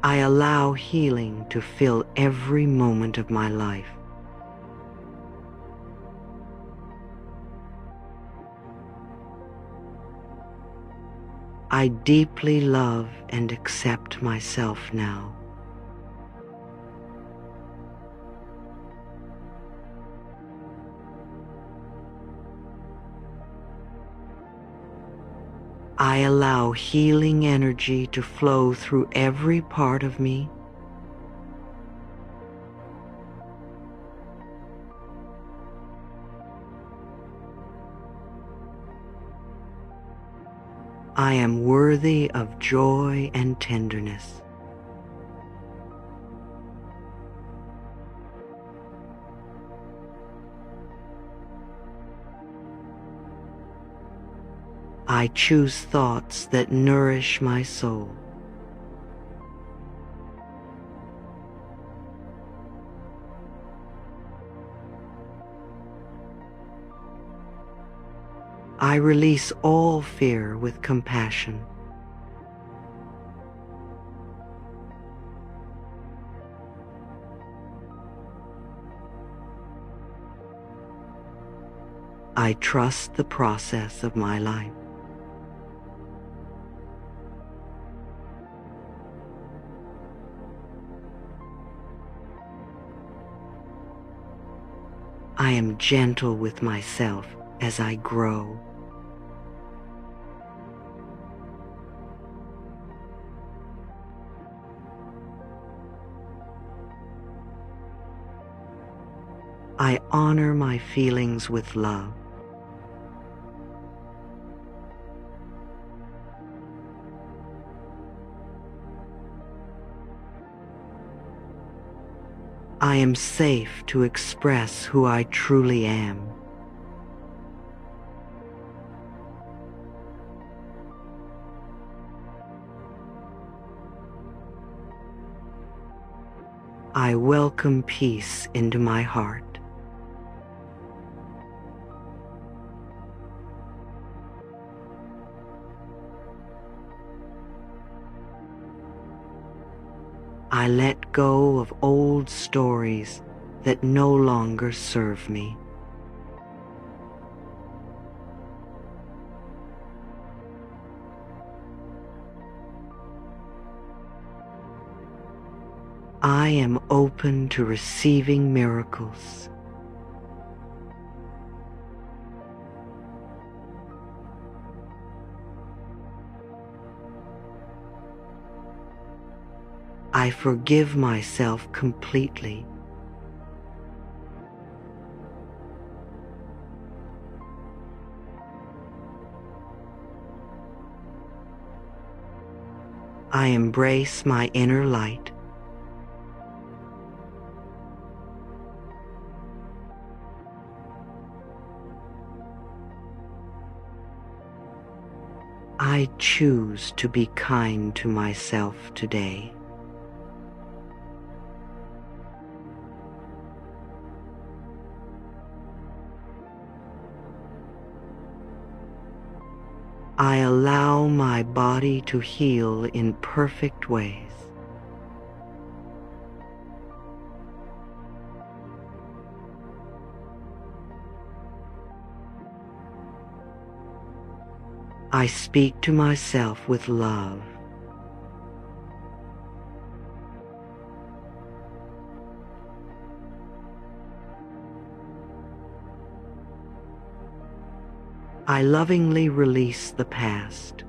I allow healing to fill every moment of my life. I deeply love and accept myself now. I allow healing energy to flow through every part of me. I am worthy of joy and tenderness. I choose thoughts that nourish my soul. I release all fear with compassion. I trust the process of my life. I am gentle with myself as I grow. I honor my feelings with love. I am safe to express who I truly am. I welcome peace into my heart. I let go of old stories that no longer serve me. I am open to receiving miracles. I forgive myself completely. I embrace my inner light. I choose to be kind to myself today. I allow my body to heal in perfect ways. I speak to myself with love. I lovingly release the past.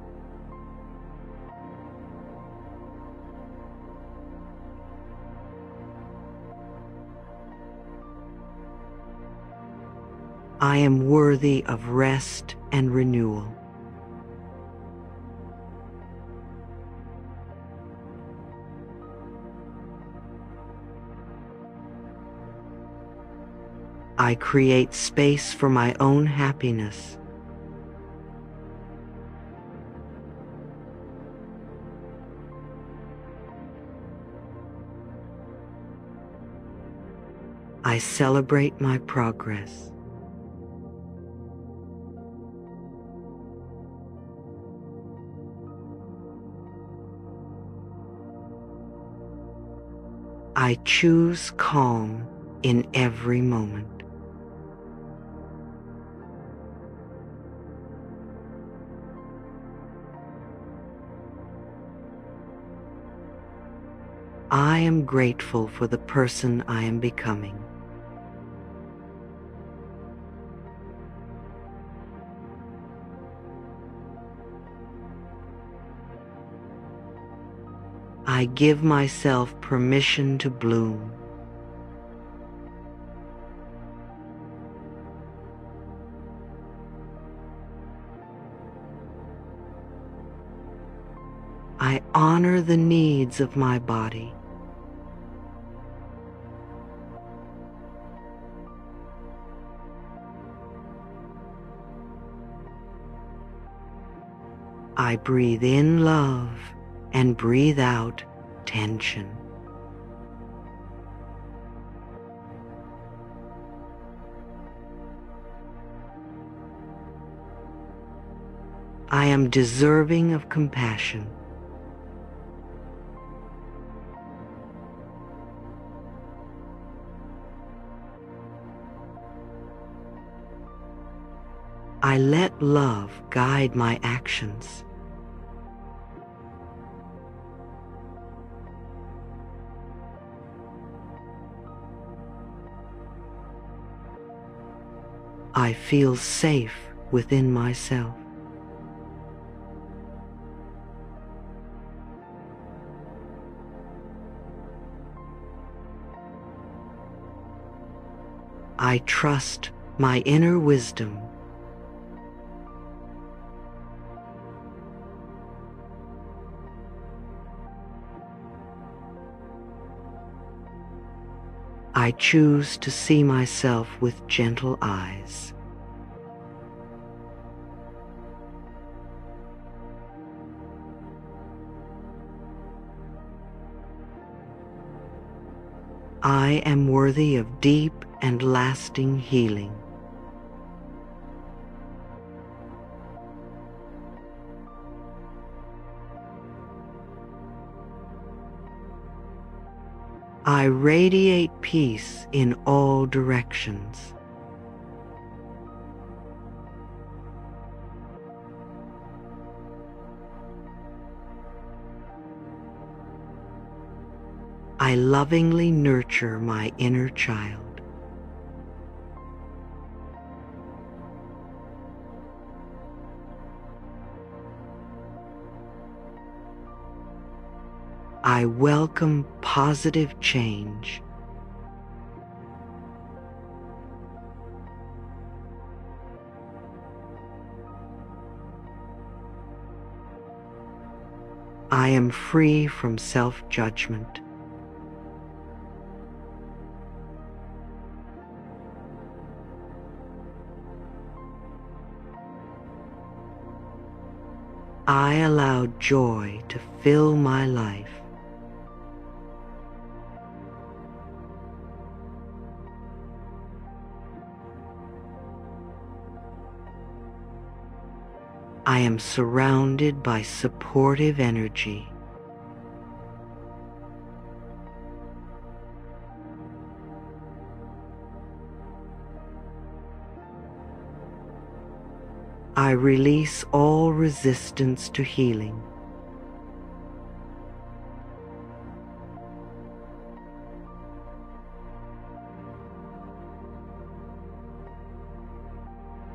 I am worthy of rest and renewal. I create space for my own happiness. I celebrate my progress. I choose calm in every moment. I am grateful for the person I am becoming. I give myself permission to bloom. I honor the needs of my body. I breathe in love and breathe out tension. I am deserving of compassion. I let love guide my actions. I feel safe within myself. I trust my inner wisdom. I choose to see myself with gentle eyes. I am worthy of deep and lasting healing. I radiate peace in all directions. I lovingly nurture my inner child. I welcome positive change. I am free from self-judgment. I allow joy to fill my life. I am surrounded by supportive energy. I release all resistance to healing.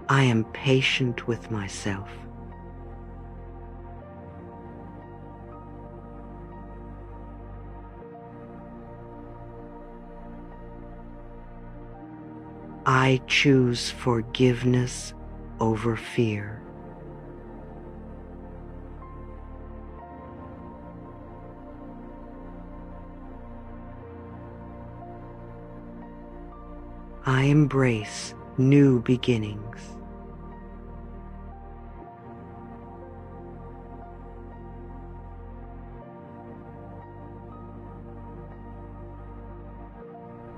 I am patient with myself. I choose forgiveness over fear. I embrace new beginnings.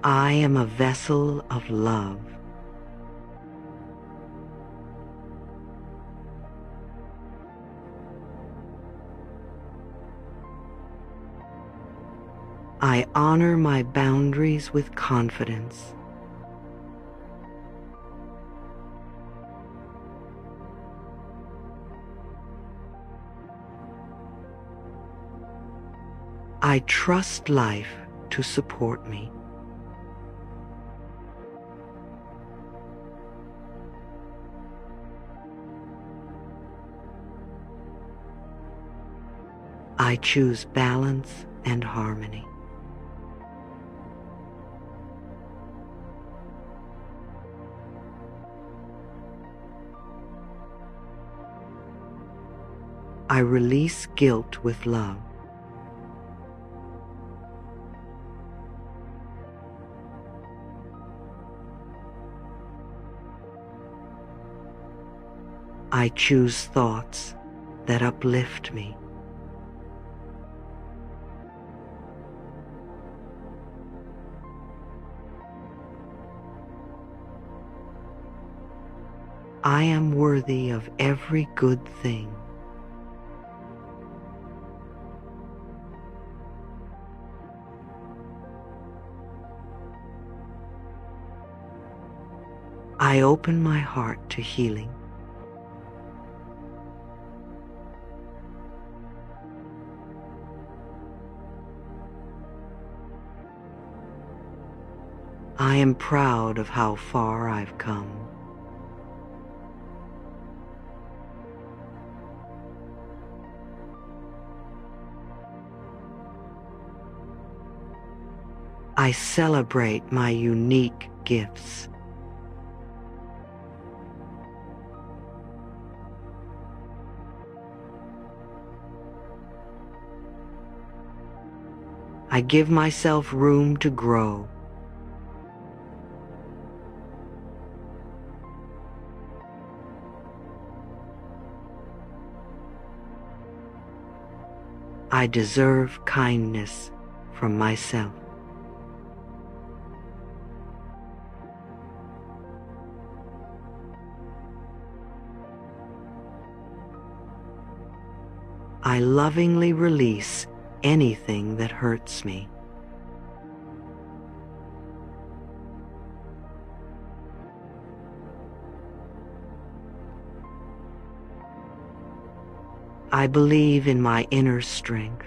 I am a vessel of love. I honor my boundaries with confidence. I trust life to support me. I choose balance and harmony. I release guilt with love. I choose thoughts that uplift me. I am worthy of every good thing. I open my heart to healing. I am proud of how far I've come. I celebrate my unique gifts. I give myself room to grow. I deserve kindness from myself. I lovingly release anything that hurts me. I believe in my inner strength.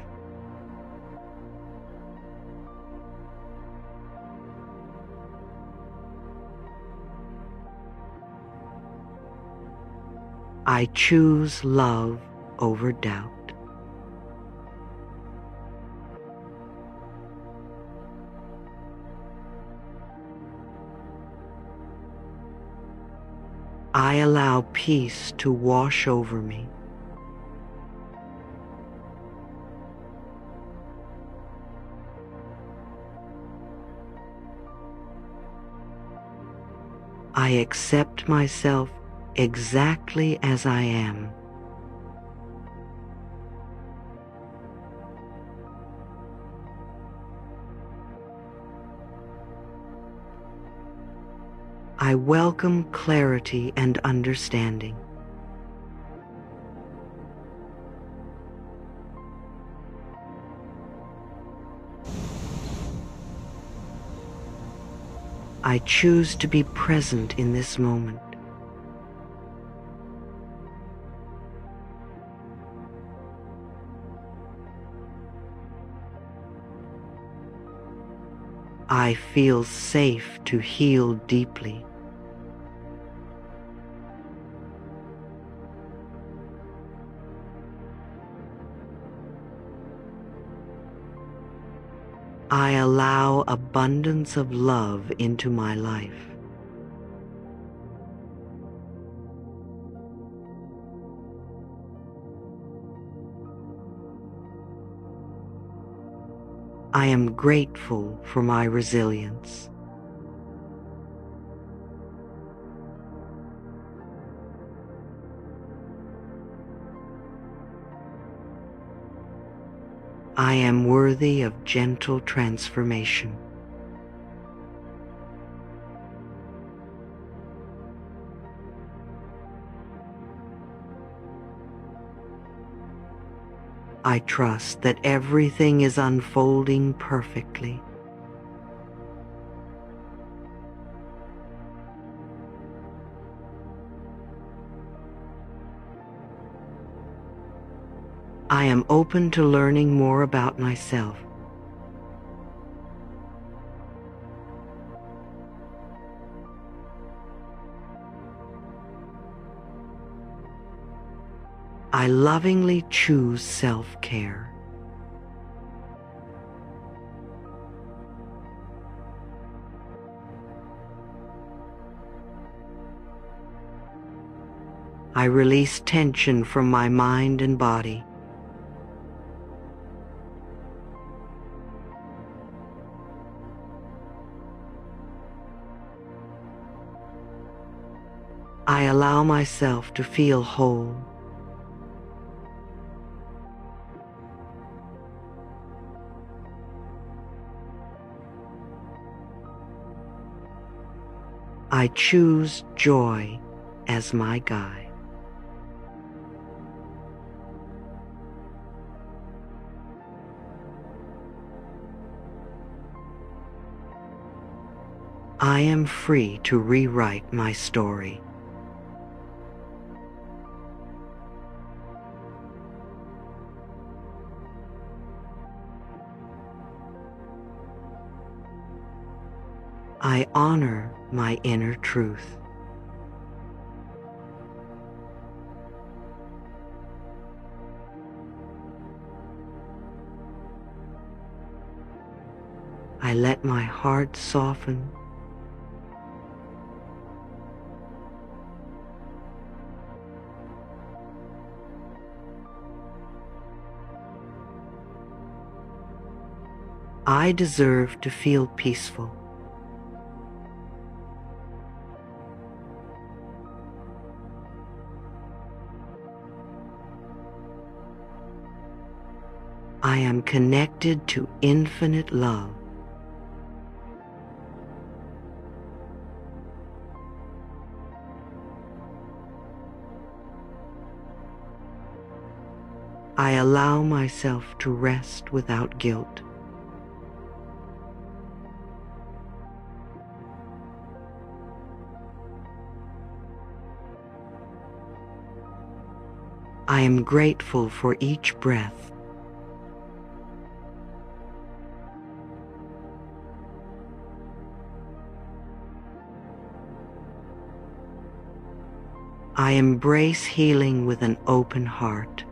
I choose love over doubt. I allow peace to wash over me. I accept myself exactly as I am. I welcome clarity and understanding. I choose to be present in this moment. I feel safe to heal deeply. I allow abundance of love into my life. I am grateful for my resilience. I am worthy of gentle transformation. I trust that everything is unfolding perfectly. I am open to learning more about myself. I lovingly choose self-care. I release tension from my mind and body. I allow myself to feel whole. I choose joy as my guide. I am free to rewrite my story. I honor my inner truth. I let my heart soften. I deserve to feel peaceful. I am connected to infinite love. I allow myself to rest without guilt. I am grateful for each breath. I embrace healing with an open heart.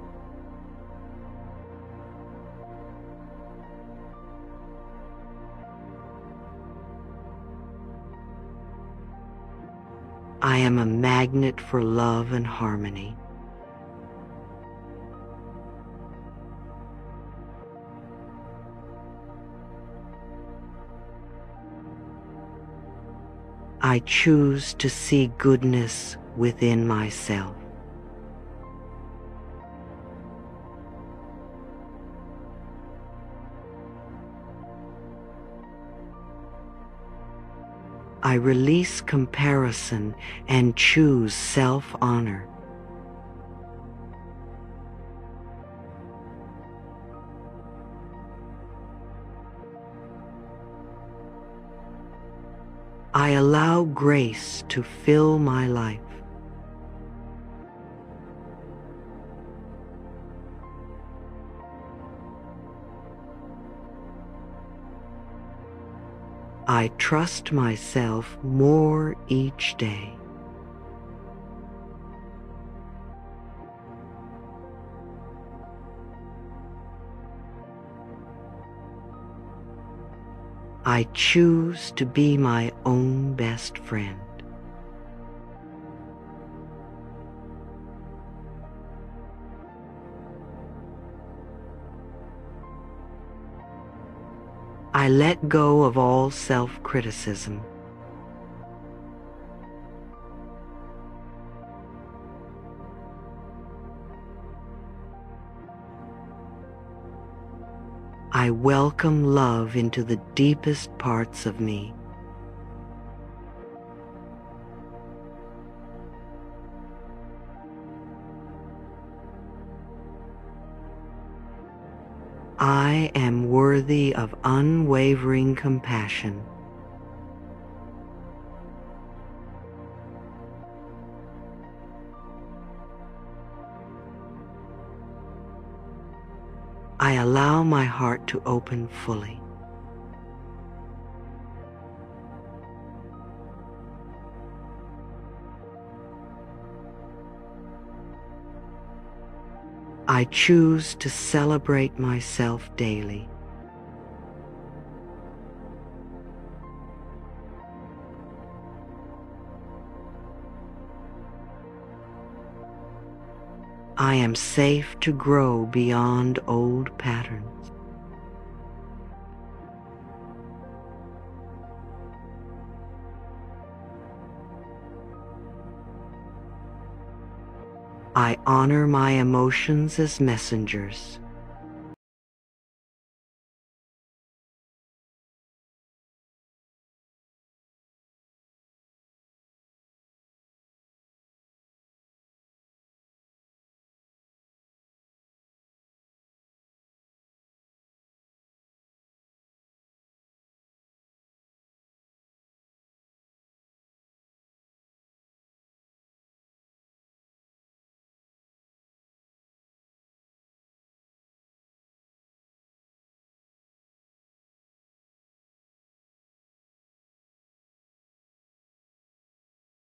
I am a magnet for love and harmony. I choose to see goodness within myself. I release comparison and choose self-honor. I allow grace to fill my life. I trust myself more each day. I choose to be my own best friend. I let go of all self-criticism. I welcome love into the deepest parts of me. I am worthy of unwavering compassion. I allow my heart to open fully. I choose to celebrate myself daily. I am safe to grow beyond old patterns. I honor my emotions as messengers.